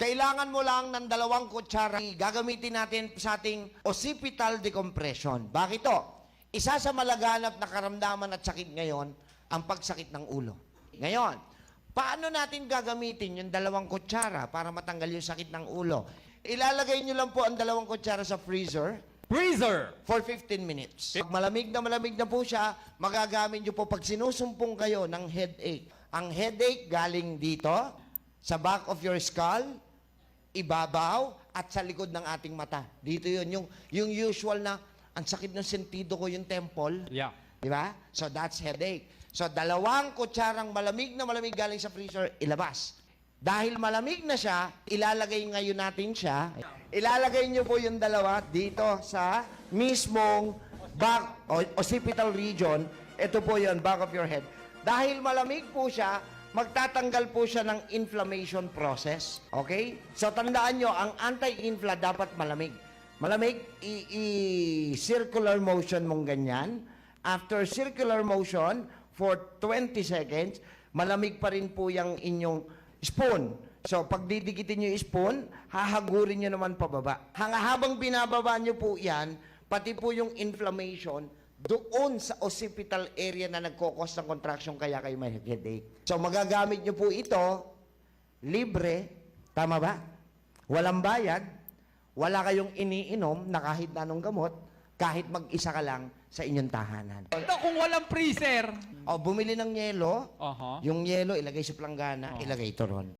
Kailangan mo lang ng 2 kutsara. Gagamitin natin sa ating occipital decompression. Bakit to? Isa sa malaganap na karamdaman at sakit ngayon, ang pagsakit ng ulo. Ngayon, paano natin gagamitin yung 2 kutsara para matanggal yung sakit ng ulo? Ilalagay nyo lang po ang 2 kutsara sa freezer. Freezer! For 15 minutes. Pag malamig na po siya, magagamit nyo po pag sinusumpong kayo ng headache. Ang headache galing dito, sa back of your skull, ibabaw, at sa likod ng ating mata. Dito yun, yung usual na, ang sakit ng sentido ko yung temple. Yeah. Di ba? So that's headache. So 2 kutsarang malamig galing sa freezer, ilabas. Dahil malamig na siya, ilalagay ngayon natin siya. Ilalagay nyo po yung 2 dito sa mismong back, occipital region. Ito po yun, back of your head. Dahil malamig po siya, magtatanggal po siya ng inflammation process. Okay? So tandaan nyo, ang anti-infla dapat malamig. Malamig, i-circular motion mong ganyan. After circular motion, for 20 seconds, malamig pa rin po yung inyong spoon. So, pag didikitin nyo yung spoon, hahagurin nyo naman pababa. Habang binababa nyo po yan, pati po yung inflammation, doon sa occipital area na nagkukos ng contraction kaya kayo may headache. So, magagamit nyo po ito, libre, tama ba? Walang bayad, wala kayong iniinom na kahit anong gamot, kahit mag-isa ka lang sa inyong tahanan. Ito kung walang freezer. O, bumili ng yelo, Aha. yung yelo ilagay sa planggana, ilagay ito ron.